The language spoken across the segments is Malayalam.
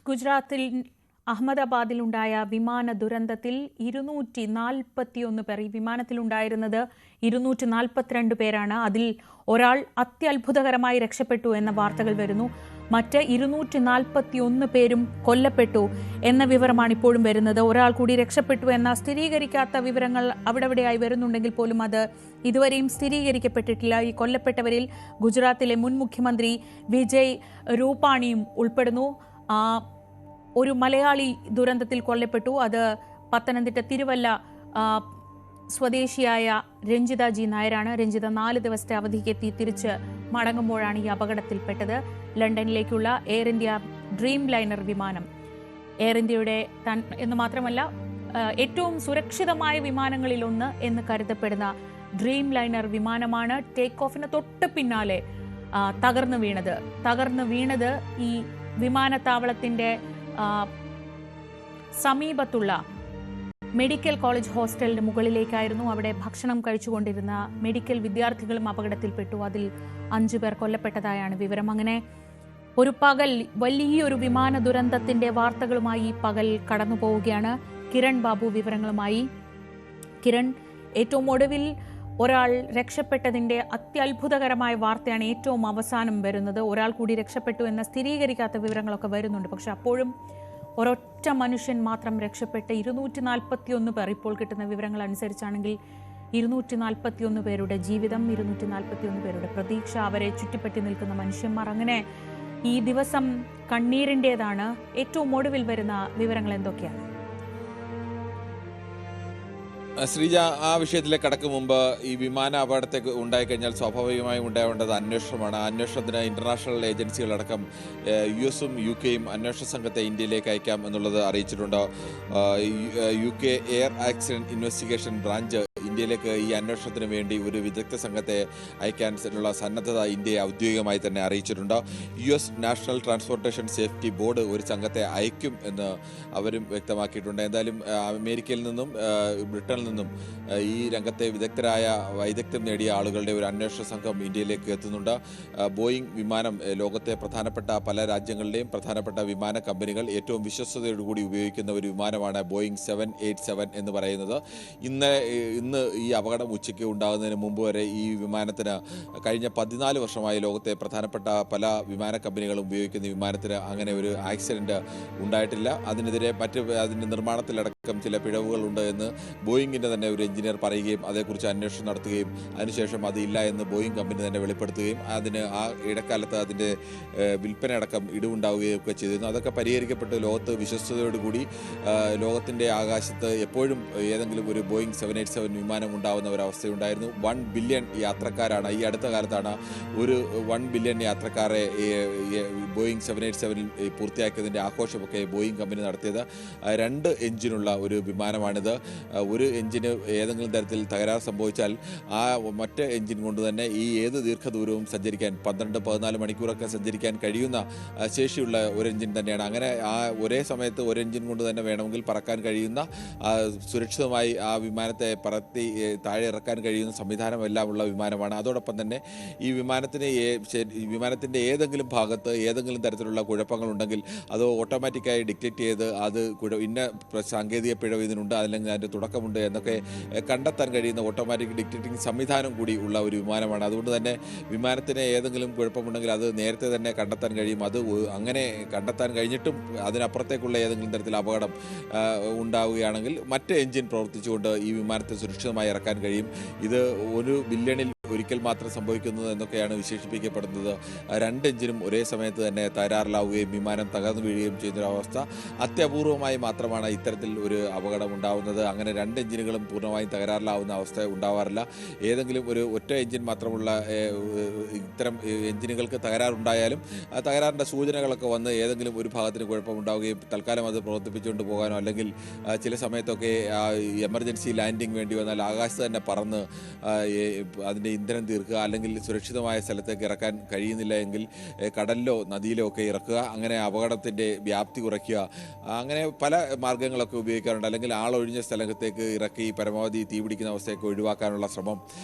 ഗുജറാത്തിൽ അഹമ്മദാബാദിലുണ്ടായ വിമാന ദുരന്തത്തിൽ 241 പേർ, ഈ വിമാനത്തിലുണ്ടായിരുന്നത് 242 പേരാണ്. അതിൽ ഒരാൾ അത്യത്ഭുതകരമായി രക്ഷപ്പെട്ടു എന്ന വാർത്തകൾ വരുന്നു. മറ്റ് 241 പേരും കൊല്ലപ്പെട്ടു എന്ന വിവരമാണ് ഇപ്പോഴും വരുന്നത്. ഒരാൾ കൂടി രക്ഷപ്പെട്ടു എന്ന സ്ഥിരീകരിക്കാത്ത വിവരങ്ങൾ അവിടെവിടെയായി വരുന്നുണ്ടെങ്കിൽ പോലും അത് ഇതുവരെയും സ്ഥിരീകരിക്കപ്പെട്ടിട്ടില്ല. ഈ കൊല്ലപ്പെട്ടവരിൽ ഗുജറാത്തിലെ മുൻ മുഖ്യമന്ത്രി വിജയ് രൂപാണിയും ഉൾപ്പെടുന്നു. ഒരു മലയാളി ദുരന്തത്തിൽ കൊല്ലപ്പെട്ടു. അത് പത്തനംതിട്ട തിരുവല്ല സ്വദേശിയായ രഞ്ജിത ജി നായരാണ്. രഞ്ജിത 4 ദിവസത്തെ അവധിക്കെത്തി തിരിച്ച് മടങ്ങുമ്പോഴാണ് ഈ അപകടത്തിൽപ്പെട്ടത്. ലണ്ടനിലേക്കുള്ള എയർ ഇന്ത്യ ഡ്രീം ലൈനർ വിമാനം എയർ ഇന്ത്യയുടെ എന്ന് മാത്രമല്ല ഏറ്റവും സുരക്ഷിതമായ വിമാനങ്ങളിലൊന്ന് എന്ന് കരുതപ്പെടുന്ന ഡ്രീം ലൈനർ വിമാനമാണ് ടേക്ക് ഓഫിന് തൊട്ട് പിന്നാലെ തകർന്നു വീണത് ഈ വിമാനത്താവളത്തിന്റെ സമീപത്തുള്ള മെഡിക്കൽ കോളേജ് ഹോസ്റ്റലിന് മുകളിലേക്കായിരുന്നു. അവിടെ ഭക്ഷണം കഴിച്ചുകൊണ്ടിരുന്ന മെഡിക്കൽ വിദ്യാർത്ഥികളും അപകടത്തിൽപ്പെട്ടു. അതിൽ 5 പേർ കൊല്ലപ്പെട്ടതായാണ് വിവരം. അങ്ങനെ ഒരു പകൽ, വലിയൊരു വിമാന ദുരന്തത്തിന്റെ വാർത്തകളുമായി ഈ പകൽ കടന്നു പോവുകയാണ്. കിരൺ ബാബു വിവരങ്ങളുമായി. കിരൺ, ഏറ്റവും ഒടുവിൽ ഒരാൾ രക്ഷപ്പെട്ടതിന്റെ അത്യത്ഭുതകരമായ വാർത്തയാണ് ഏറ്റവും അവസാനം വരുന്നത്. ഒരാൾ കൂടി രക്ഷപ്പെട്ടു എന്ന സ്ഥിരീകരിക്കാത്ത വിവരങ്ങളൊക്കെ വരുന്നുണ്ട്. പക്ഷെ അപ്പോഴും ഒരൊറ്റ മനുഷ്യൻ മാത്രം രക്ഷപ്പെട്ട് 241 പേർ, ഇപ്പോൾ കിട്ടുന്ന വിവരങ്ങൾ അനുസരിച്ചാണെങ്കിൽ 241 പേരുടെ ജീവിതം, 241 പേരുടെ പ്രതീക്ഷ, അവരെ ചുറ്റിപ്പറ്റി നിൽക്കുന്ന മനുഷ്യന്മാർ, അങ്ങനെ ഈ ദിവസം കണ്ണീരിൻ്റെതാണ്. ഏറ്റവും ഒടുവിൽ വരുന്ന വിവരങ്ങൾ എന്തൊക്കെയാണ്? ശ്രീജ, ആ വിഷയത്തിലേക്ക് കടക്കും മുമ്പ് ഈ വിമാന അപകടത്തേക്ക് ഉണ്ടായിക്കഴിഞ്ഞാൽ സ്വാഭാവികമായും ഉണ്ടാവേണ്ടത് അന്വേഷണമാണ്. അന്വേഷണത്തിന് ഇന്റർനാഷണൽ ഏജൻസികളടക്കം US-ഉം UK-യും അന്വേഷണ സംഘത്തെ ഇന്ത്യയിലേക്ക് അയക്കാം എന്നുള്ളത് അറിയിച്ചിട്ടുണ്ട്. UK air accident investigation branch ഇന്ത്യയിലേക്ക് ഈ അന്വേഷണത്തിന് വേണ്ടി ഒരു വിദഗ്ധ സംഘത്തെ അയക്കാനുള്ള സന്നദ്ധത ഇന്ത്യയെ ഔദ്യോഗികമായി തന്നെ അറിയിച്ചിട്ടുണ്ട്. US national transportation safety board ഒരു സംഘത്തെ അയക്കും എന്ന് അവരും വ്യക്തമാക്കിയിട്ടുണ്ട്. എന്തായാലും അമേരിക്കയിൽ നിന്നും ബ്രിട്ടനിൽ നിന്നും ഈ രംഗത്തെ വൈദഗ്ധ്യം നേടിയ ആളുകളുടെ ഒരു അന്വേഷണ സംഘം ഇന്ത്യയിലേക്ക് എത്തുന്നുണ്ട്. ബോയിങ് വിമാനം ലോകത്തെ പ്രധാനപ്പെട്ട പല രാജ്യങ്ങളുടെയും പ്രധാനപ്പെട്ട വിമാന കമ്പനികൾ ഏറ്റവും വിശ്വസ്തയോടുകൂടി ഉപയോഗിക്കുന്ന ഒരു വിമാനമാണ് ബോയിങ് 787 എന്ന് പറയുന്നത്. ഇന്ന് ഈ അപകടം ഉച്ചയ്ക്ക് ഉണ്ടാകുന്നതിന് മുമ്പ് വരെ ഈ വിമാനത്തിന് കഴിഞ്ഞ 14 വർഷമായി ലോകത്തെ പ്രധാനപ്പെട്ട പല വിമാന കമ്പനികളും ഉപയോഗിക്കുന്ന വിമാനത്തിന് അങ്ങനെ ഒരു ആക്സിഡന്റ് ഉണ്ടായിട്ടില്ല. അതിനെതിരെ അതിൻ്റെ നിർമ്മാണത്തിലടക്കം ചില പിഴവുകളുണ്ട് എന്ന് ബോയിങ്ങിൻ്റെ തന്നെ ഒരു എഞ്ചിനീയർ പറയുകയും അതേക്കുറിച്ച് അന്വേഷണം നടത്തുകയും അതിനുശേഷം അതില്ല എന്ന് ബോയിങ് കമ്പനി തന്നെ വെളിപ്പെടുത്തുകയും അതിന് ആ ഇടക്കാലത്ത് അതിൻ്റെ വിൽപ്പന അടക്കം ഇടിവുണ്ടാവുകയും ഒക്കെ ചെയ്തിരുന്നു. അതൊക്കെ പരിഹരിക്കപ്പെട്ട് ലോകത്ത് വിശ്വസ്തയോടുകൂടി ലോകത്തിൻ്റെ ആകാശത്ത് എപ്പോഴും ഏതെങ്കിലും ഒരു ബോയിങ് 787 വിമാനം ഉണ്ടാകുന്ന ഒരവസ്ഥയുണ്ടായിരുന്നു. 1 ബില്യൺ യാത്രക്കാരാണ് ഈ അടുത്ത കാലത്താണ് ഒരു 1 ബില്യൺ യാത്രക്കാരെ ബോയിങ് 787 പൂർത്തിയാക്കിയതിൻ്റെ ആഘോഷമൊക്കെ ബോയിങ് കമ്പനി നടത്തിയത്. 2 എഞ്ചിനുള്ള ഒരു വിമാനമാണിത്. ഒരു എഞ്ചിന് ഏതെങ്കിലും തരത്തിൽ തകരാർ സംഭവിച്ചാൽ ആ മറ്റ് എഞ്ചിൻ കൊണ്ട് തന്നെ ഈ ഏത് ദീർഘദൂരവും സഞ്ചരിക്കാൻ 12-14 മണിക്കൂറൊക്കെ സഞ്ചരിക്കാൻ കഴിയുന്ന ശേഷിയുള്ള ഒരു എഞ്ചിൻ തന്നെയാണ്. അങ്ങനെ ഒരേ സമയത്ത് ഒരു എഞ്ചിൻ കൊണ്ട് തന്നെ വേണമെങ്കിൽ പറക്കാൻ കഴിയുന്ന സുരക്ഷിതമായി ആ വിമാനത്തെ പറത്തി താഴെ ഇറക്കാൻ കഴിയുന്ന സംവിധാനമെല്ലാം ഉള്ള വിമാനമാണ്. അതോടൊപ്പം തന്നെ ഈ വിമാനത്തിൻ്റെ ഏതെങ്കിലും ഭാഗത്ത് ഏതെങ്കിലും തരത്തിലുള്ള കുഴപ്പങ്ങളുണ്ടെങ്കിൽ അത് ഓട്ടോമാറ്റിക്കായി ഡിറ്റക്റ്റ് ചെയ്ത് അത് ഇന്ന സാങ്കേതിക പിഴവ് ഇതിനുണ്ട്, അല്ലെങ്കിൽ അതിൻ്റെ തുടക്കമുണ്ട് എന്നൊക്കെ കണ്ടെത്താൻ കഴിയുന്ന ഓട്ടോമാറ്റിക് ഡിറ്റക്റ്റിംഗ് സംവിധാനം കൂടി ഉള്ള ഒരു വിമാനമാണ്. അതുകൊണ്ട് തന്നെ വിമാനത്തിന് ഏതെങ്കിലും കുഴപ്പമുണ്ടെങ്കിൽ അത് നേരത്തെ തന്നെ കണ്ടെത്താൻ കഴിയും. അത് അങ്ങനെ കണ്ടെത്താൻ കഴിഞ്ഞിട്ടും അതിനപ്പുറത്തേക്കുള്ള ഏതെങ്കിലും തരത്തിൽ അപകടം ഉണ്ടാവുകയാണെങ്കിൽ മറ്റ് എഞ്ചിൻ പ്രവർത്തിച്ചുകൊണ്ട് ഈ വിമാനത്തെ സുരക്ഷിതമായി ഇറക്കാൻ കഴിയും. ഇത് 1 ബില്യണിൽ ഒരിക്കൽ മാത്രം സംഭവിക്കുന്നത് എന്നൊക്കെയാണ് വിശേഷിപ്പിക്കപ്പെടുന്നത്. 2 എഞ്ചിനും ഒരേ സമയത്ത് തന്നെ തകരാറിലാവുകയും വിമാനം തകർന്നു വീഴുകയും ചെയ്യുന്നൊരവസ്ഥ അത്യപൂർവമായി മാത്രമാണ് ഇത്തരത്തിൽ ഒരു അപകടം ഉണ്ടാവുന്നത്. അങ്ങനെ 2 എഞ്ചിനുകളും പൂർണ്ണമായും തകരാറിലാവുന്ന അവസ്ഥ ഉണ്ടാവാറില്ല. ഏതെങ്കിലും ഒരു ഒറ്റ എഞ്ചിൻ മാത്രമുള്ള ഇത്തരം എഞ്ചിനുകൾക്ക് തകരാറുണ്ടായാലും തകരാറിൻ്റെ സൂചനകളൊക്കെ വന്ന് ഏതെങ്കിലും ഒരു ഭാഗത്തിന് കുഴപ്പമുണ്ടാവുകയും തൽക്കാലം അത് പ്രവർത്തിപ്പിച്ചുകൊണ്ട് പോകാനോ അല്ലെങ്കിൽ ചില സമയത്തൊക്കെ എമർജൻസി ലാൻഡിംഗ് വേണ്ടി വന്നാൽ ആകാശത്ത് തന്നെ പറന്ന് അതിൻ്റെ ഇന്ധനം തീർക്കുക, അല്ലെങ്കിൽ സുരക്ഷിതമായ സ്ഥലത്തേക്ക് ഇറക്കാൻ കഴിയുന്നില്ല എങ്കിൽ കടലിലോ നദിയിലോ ഒക്കെ ഇറക്കുക, അങ്ങനെ അപകടത്തിൻ്റെ വ്യാപ്തി കുറയ്ക്കുക. അങ്ങനെ പല മാർഗ്ഗങ്ങളൊക്കെ ഉപയോഗിക്കാറുണ്ട്. അല്ലെങ്കിൽ ആളൊഴിഞ്ഞ സ്ഥലത്തേക്ക് ഇറക്കി പരമാവധി തീ പിടിക്കുന്ന അവസ്ഥയൊക്കെ ഒഴിവാക്കാനുള്ള ശ്രമം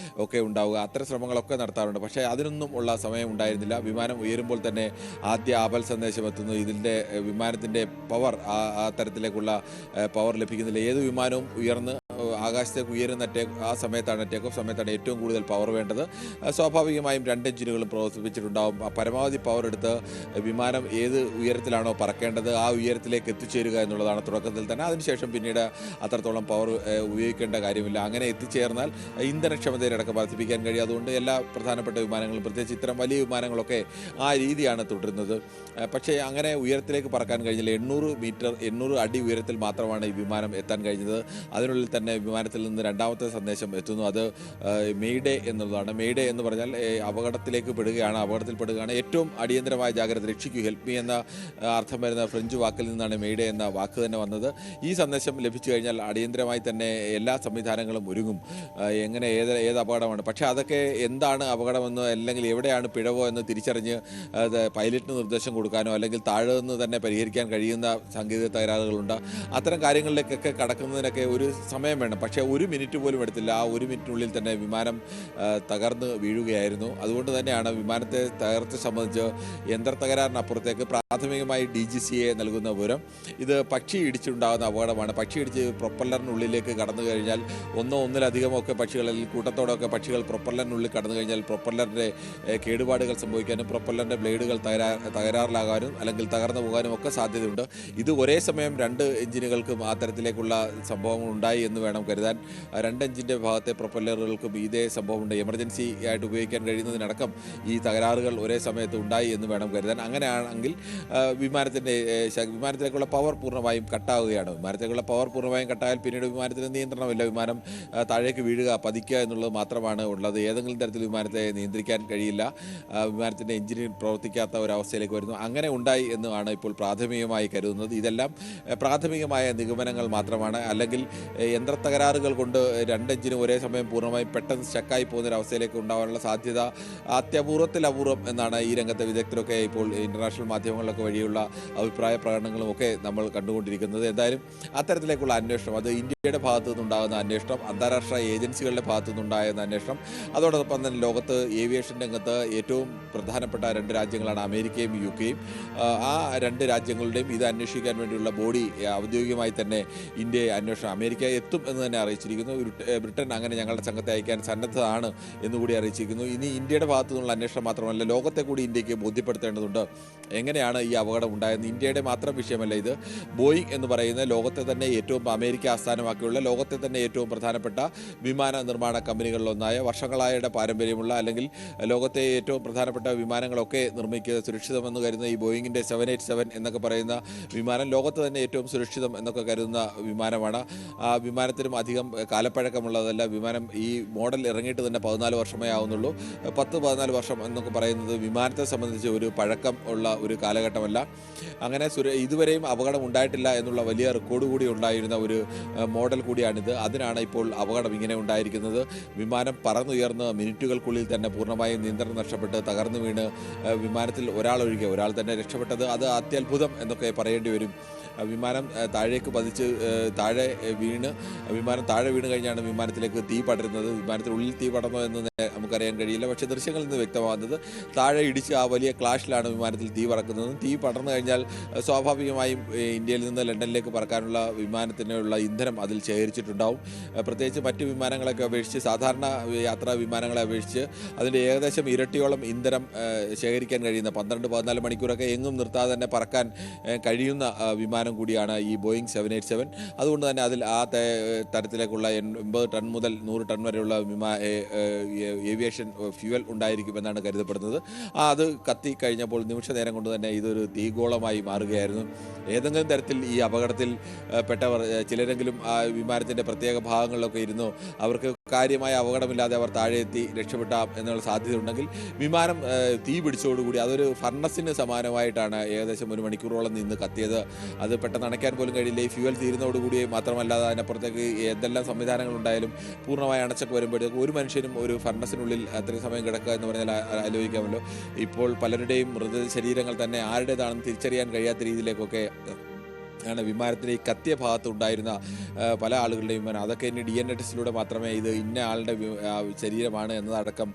ഒക്കെ ഉണ്ടാവുക. അത്തരം ശ്രമങ്ങളൊക്കെ നടത്താറുണ്ട്. പക്ഷേ അതിനൊന്നും ഉള്ള സമയം ഉണ്ടായിരുന്നില്ല. വിമാനം ഉയരുമ്പോൾ തന്നെ ആദ്യ ആപൽ സന്ദേശം എത്തുന്നു. ഇതിൻ്റെ വിമാനത്തിൻ്റെ പവർ ആ തരത്തിലേക്കുള്ള പവർ ലഭിക്കുന്നില്ല. ഏത് വിമാനവും ഉയർന്ന് ആകാശത്തേക്ക് ഉയരുന്ന ആ സമയത്താണ്, ടേക്ക് ഓഫ് സമയത്താണ് ഏറ്റവും കൂടുതൽ പവർ വേണ്ടത്. സ്വാഭാവികമായും 2 എഞ്ചിനുകളും പ്രവർത്തിപ്പിച്ചിട്ടുണ്ടാവും. പരമാവധി പവർ എടുത്ത് വിമാനം ഏത് ഉയരത്തിലാണോ പറക്കേണ്ടത് ആ ഉയരത്തിലേക്ക് എത്തിച്ചേരുക എന്നുള്ളതാണ് തുടക്കത്തിൽ തന്നെ. അതിനുശേഷം പിന്നീട് അത്രത്തോളം പവർ ഉപയോഗിക്കേണ്ട കാര്യമില്ല. അങ്ങനെ എത്തിച്ചേർന്നാൽ ഇന്ധനക്ഷമതയിലടക്കം വർദ്ധിപ്പിക്കാൻ കഴിയും. അതുകൊണ്ട് എല്ലാ പ്രധാനപ്പെട്ട വിമാനങ്ങളും, പ്രത്യേകിച്ച് ഇത്തരം വലിയ വിമാനങ്ങളൊക്കെ ആ രീതിയാണ് തുടരുന്നത്. പക്ഷേ അങ്ങനെ ഉയരത്തിലേക്ക് പറക്കാൻ കഴിഞ്ഞില്ല. 800 അടി ഉയരത്തിൽ മാത്രമാണ് ഈ വിമാനം എത്താൻ കഴിഞ്ഞത്. അതിനുള്ളിൽ തന്നെ വിമാനത്തിൽ നിന്ന് രണ്ടാമത്തെ സന്ദേശം എത്തുന്നു. അത് മെയ്ഡേ എന്നുള്ളതാണ്. മെയ്ഡേ എന്ന് പറഞ്ഞാൽ അപകടത്തിൽപ്പെടുകയാണ്, ഏറ്റവും അടിയന്തരമായ ജാഗ്രത, രക്ഷിക്കൂ, ഹെൽപ്പ് മീ എന്ന അർത്ഥം വരുന്ന ഫ്രഞ്ച് വാക്കിൽ നിന്നാണ് മെയ്ഡേ എന്ന വാക്ക് തന്നെ വന്നത്. ഈ സന്ദേശം ലഭിച്ചു കഴിഞ്ഞാൽ അടിയന്തരമായി തന്നെ എല്ലാ സംവിധാനങ്ങളും ഒരുങ്ങും. എങ്ങനെ ഏത് അപകടമാണ്, പക്ഷേ അതൊക്കെ എന്താണ് അപകടമെന്നോ അല്ലെങ്കിൽ എവിടെയാണ് പിഴവോ എന്ന് തിരിച്ചറിഞ്ഞ് പൈലറ്റിന് നിർദ്ദേശം കൊടുക്കാനോ അല്ലെങ്കിൽ താഴെ നിന്ന് തന്നെ പരിഹരിക്കാൻ കഴിയുന്ന സാങ്കേതിക തകരാറുകളുണ്ട്. അത്തരം കാര്യങ്ങളിലേക്കൊക്കെ കടക്കുന്നതിനൊക്കെ ഒരു സമയം വേണം. പക്ഷേ 1 മിനിറ്റ് പോലും എടുത്തില്ല. ആ 1 മിനിറ്റിനുള്ളിൽ തന്നെ വിമാനം തകർന്ന് വീഴുകയായിരുന്നു. അതുകൊണ്ട് തന്നെയാണ് വിമാനത്തെ തകർത്ത് സംബന്ധിച്ച് യന്ത്ര തകരാറിനപ്പുറത്തേക്ക് പ്രാഥമികമായി DGCA നൽകുന്ന വിവരം ഇത് പക്ഷി ഇടിച്ചുണ്ടാകുന്ന അപകടമാണ്. പക്ഷി ഇടിച്ച് പ്രൊപ്പല്ലറിനുള്ളിലേക്ക് കടന്നു കഴിഞ്ഞാൽ ഒന്നിലധികമോ ഒക്കെ പക്ഷികൾ, അല്ലെങ്കിൽ കൂട്ടത്തോടൊക്കെ പക്ഷികൾ പ്രൊപ്പല്ലറിനുള്ളിൽ കടന്നു കഴിഞ്ഞാൽ പ്രൊപ്പല്ലറിൻ്റെ കേടുപാടുകൾ സംഭവിക്കാനും പ്രൊപ്പല്ലറിൻ്റെ ബ്ലേഡുകൾ തകരാറിലാകാനും അല്ലെങ്കിൽ തകർന്നു പോകാനും ഒക്കെ സാധ്യതയുണ്ട്. ഇത് ഒരേ സമയം 2 എഞ്ചിനുകൾക്കും ആ തരത്തിലേക്കുള്ള സംഭവങ്ങൾ ഉണ്ടായി എന്ന് വേണം കരുതാൻ. 2 എഞ്ചിൻ്റെ ഭാഗത്തെ പ്രൊപ്പല്ലറുകൾക്കും ഇതേ സംഭവമുണ്ട്. എമർജൻസി ആയിട്ട് ഉപയോഗിക്കാൻ കഴിയുന്നതിനടക്കം ഈ തകരാറുകൾ ഒരേ സമയത്ത് ഉണ്ടായി എന്ന് വേണം കരുതാൻ. അങ്ങനെയാണെങ്കിൽ വിമാനത്തിലേക്കുള്ള പവർ പൂർണ്ണമായും കട്ടാവുകയാണ്. വിമാനത്തിലേക്കുള്ള പവർ പൂർണ്ണമായും കട്ടായാൽ പിന്നീട് വിമാനത്തിന് നിയന്ത്രണമില്ല. വിമാനം താഴേക്ക് വീഴുക, പതിക്കുക എന്നുള്ളത് മാത്രമാണ് ഉള്ളത്. ഏതെങ്കിലും തരത്തിൽ വിമാനത്തെ നിയന്ത്രിക്കാൻ കഴിയില്ല. വിമാനത്തിൻ്റെ എഞ്ചിൻ പ്രവർത്തിക്കാത്ത ഒരവസ്ഥയിലേക്ക് വരുന്നു. അങ്ങനെ ഉണ്ടായി എന്നാണ് ഇപ്പോൾ പ്രാഥമികമായി കരുതുന്നത്. ഇതെല്ലാം പ്രാഥമികമായ നിഗമനങ്ങൾ മാത്രമാണ്. അല്ലെങ്കിൽ യന്ത്രത്തകരാറുകൾ കൊണ്ട് 2 എഞ്ചിനും ഒരേ സമയം പൂർണ്ണമായും പെട്ടെന്ന് സ്റ്റക്കായി പോകുന്നൊരവസ്ഥയിലേക്ക് ഉണ്ടാകാനുള്ള സാധ്യത അപൂർവം എന്നാണ് ഈ രംഗത്തെ വിദഗ്ധരൊക്കെ ഇപ്പോൾ ഇൻ്റർനാഷണൽ മാധ്യമങ്ങളിലൊക്കെ വഴിയുള്ള അഭിപ്രായ പ്രകടനങ്ങളും ഒക്കെ നമ്മൾ കണ്ടുകൊണ്ടിരിക്കുന്നത്. എന്തായാലും അത്തരത്തിലേക്കുള്ള അന്വേഷണം, അത് ഇന്ത്യയുടെ ഭാഗത്തു നിന്നുണ്ടാകുന്ന അന്വേഷണം, അന്താരാഷ്ട്ര ഏജൻസികളുടെ ഭാഗത്തു നിന്നുണ്ടാകുന്ന അന്വേഷണം, അതോടൊപ്പം തന്നെ ലോകത്ത് ഏവിയേഷൻ രംഗത്ത് ഏറ്റവും പ്രധാനപ്പെട്ട 2 രാജ്യങ്ങളാണ് അമേരിക്കയും UK-യും. ആ 2 രാജ്യങ്ങളുടെയും ഇത് അന്വേഷിക്കാൻ വേണ്ടിയുള്ള ബോഡി ഔദ്യോഗികമായി തന്നെ ഇന്ത്യയെ അന്വേഷണം, അമേരിക്ക എത്തും എന്ന് തന്നെ അറിയിച്ചിരിക്കുന്നു. ബ്രിട്ടൻ അങ്ങനെ ഞങ്ങളുടെ സംഘത്തെ അയക്കാൻ സന്നദ്ധമാണ് എന്നുകൂടി അറിയിച്ചിരിക്കുന്നു. ഇനി ഇന്ത്യയുടെ ഭാഗത്തു നിന്നുള്ള അന്വേഷണം മാത്രമല്ല, ലോകത്തെ കൂടി ഇന്ത്യക്ക് ബോധ്യപ്പെടുത്തേണ്ടതുണ്ട് എങ്ങനെയാണ് ഈ അപകടം ഉണ്ടായെന്ന്. ഇന്ത്യയുടെ മാത്രം വിഷയമല്ല ഇത്. ബോയിങ് എന്ന് പറയുന്ന ലോകത്തെ തന്നെ ഏറ്റവും, അമേരിക്ക ആസ്ഥാനമാക്കിയുള്ള ലോകത്തെ തന്നെ ഏറ്റവും പ്രധാനപ്പെട്ട വിമാന നിർമ്മാണ കമ്പനികളിലൊന്നായ, വർഷങ്ങളായ പാരമ്പര്യമുള്ള, അല്ലെങ്കിൽ ലോകത്തെ ഏറ്റവും പ്രധാനപ്പെട്ട വിമാനങ്ങളൊക്കെ നിർമ്മിക്കുക സുരക്ഷിതമെന്ന് കരുതുന്ന ഈ ബോയിങ്ങിൻ്റെ 787 എന്നൊക്കെ പറയുന്ന വിമാനം ലോകത്ത് തന്നെ ഏറ്റവും സുരക്ഷിതം എന്നൊക്കെ കരുതുന്ന വിമാനമാണ്. ആ വിമാനത്തിനും അധികം കാലപ്പഴക്കമുള്ളതല്ല. വിമാനം ഈ മോഡൽ ഇറങ്ങിയിട്ട് തന്നെ 14 വർഷമേ ആവുന്നുള്ളൂ. 10-14 വർഷം എന്നൊക്കെ പറയുന്നത് വിമാനത്തെ സംബന്ധിച്ച് ഒരു പഴക്കം ഉള്ള ഒരു കാലഘട്ടമല്ല. അങ്ങനെ ഇതുവരെയും അപകടം ഉണ്ടായിട്ടില്ല എന്നുള്ള വലിയ റെക്കോർഡ് കൂടി ഉണ്ടായിരുന്ന ഒരു മോഡൽ കൂടിയാണിത്. അതിനാണ് ഇപ്പോൾ അപകടം ഇങ്ങനെ ഉണ്ടായിരിക്കുന്നത്. വിമാനം പറന്നുയർന്ന് മിനിറ്റുകൾക്കുള്ളിൽ തന്നെ പൂർണ്ണമായും നിയന്ത്രണം നഷ്ടപ്പെട്ട് തകർന്നു വീണ് വിമാനത്തിൽ ഒരാൾ തന്നെ രക്ഷപ്പെട്ടത് അത് അത്യത്ഭുതം എന്നൊക്കെ പറയേണ്ടി വരും. വിമാനം താഴേക്ക് പതിച്ച് വിമാനം താഴെ വീണ് കഴിഞ്ഞാണ് വിമാനത്തിലേക്ക് തീ പടരുന്നത്. വിമാനത്തിനുള്ളിൽ തീ പടർന്നോ എന്ന് നമുക്കറിയാൻ കഴിയില്ല. പക്ഷേ ദൃശ്യങ്ങളിൽ നിന്ന് വ്യക്തമാകുന്നത് താഴെ ഇടിച്ച് ആ വലിയ ക്ലാഷിലാണ് വിമാനത്തിൽ തീ പറക്കുന്നത്. തീ പടർന്നു കഴിഞ്ഞാൽ സ്വാഭാവികമായും ഇന്ത്യയിൽ നിന്ന് ലണ്ടനിലേക്ക് പറക്കാനുള്ള വിമാനത്തിനുള്ള ഇന്ധനം അതിൽ ശേഖരിച്ചിട്ടുണ്ടാവും. പ്രത്യേകിച്ച് മറ്റ് വിമാനങ്ങളൊക്കെ അപേക്ഷിച്ച്, സാധാരണ യാത്രാ വിമാനങ്ങളെ അപേക്ഷിച്ച് അതിൻ്റെ ഏകദേശം ഇരട്ടിയോളം ഇന്ധനം ശേഖരിക്കാൻ കഴിയുന്ന, 12-14 മണിക്കൂറൊക്കെ എങ്ങും നിർത്താതെ തന്നെ പറക്കാൻ കഴിയുന്ന വിമാനം കൂടിയാണ് ഈ ബോയിങ് 787. അതുകൊണ്ട് തന്നെ അതിൽ ആ തരത്തിലേക്കുള്ള 80 ടൺ മുതൽ 100 ടൺ വരെയുള്ള ഏവിയേഷൻ ഫ്യൂവൽ ഉണ്ടായിരിക്കുമെന്നാണ് കരുതപ്പെടുന്നത്. അത് കത്തി കഴിഞ്ഞപ്പോൾ നിമിഷ നേരം കൊണ്ട് തന്നെ ഇതൊരു തീഗോളമായി മാറുകയായിരുന്നു. ഏതെങ്കിലും തരത്തിൽ ഈ അപകടത്തിൽ പെട്ടവർ ചിലരെങ്കിലും ആ വിമാനത്തിൻ്റെ പ്രത്യേക ഭാഗങ്ങളിലൊക്കെ ഇരുന്നു അവർക്ക് കാര്യമായ അപകടമില്ലാതെ അവർ താഴെ എത്തി രക്ഷപ്പെട്ടാം എന്നുള്ള സാധ്യതയുണ്ടെങ്കിൽ വിമാനം തീ പിടിച്ചോടുകൂടി അതൊരു ഫർണസിന് സമാനമായിട്ടാണ് ഏകദേശം 1 മണിക്കൂറോളം നിന്ന് കത്തിയത്. അത് പെട്ടെന്ന് അണയ്ക്കാൻ പോലും കഴിയില്ല. ഈ ഫ്യൂവൽ തീരുന്നതോടുകൂടി മാത്രമല്ലാതെ അതിനപ്പുറത്തേക്ക് എന്തെല്ലാം സംവിധാനങ്ങൾ ഉണ്ടായാലും പൂർണ്ണമായി അണച്ചൊക്കെ വരുമ്പോഴത്തേക്ക് ഒരു മനുഷ്യനും ഒരു ഫർണസിനുള്ളിൽ അത്രയും സമയം കിടക്കുക എന്ന് പറഞ്ഞാൽ ആലോചിക്കാമല്ലോ. ഇപ്പോൾ പലരുടെയും മൃതശരീരങ്ങൾ തന്നെ ആരുടേതാണെന്ന് തിരിച്ചറിയാൻ കഴിയാത്ത രീതിയിലേക്കൊക്കെ ആണ് വിമാനത്തിൻ്റെ ഈ കത്തിയ ഭാഗത്ത് ഉണ്ടായിരുന്ന പല ആളുകളുടെയും വിമാനം. അതൊക്കെ ഇനി DNA ടെസ്റ്റിലൂടെ മാത്രമേ ഇത് ഇന്ന ആളുടെ ശരീരമാണ് എന്നതടക്കം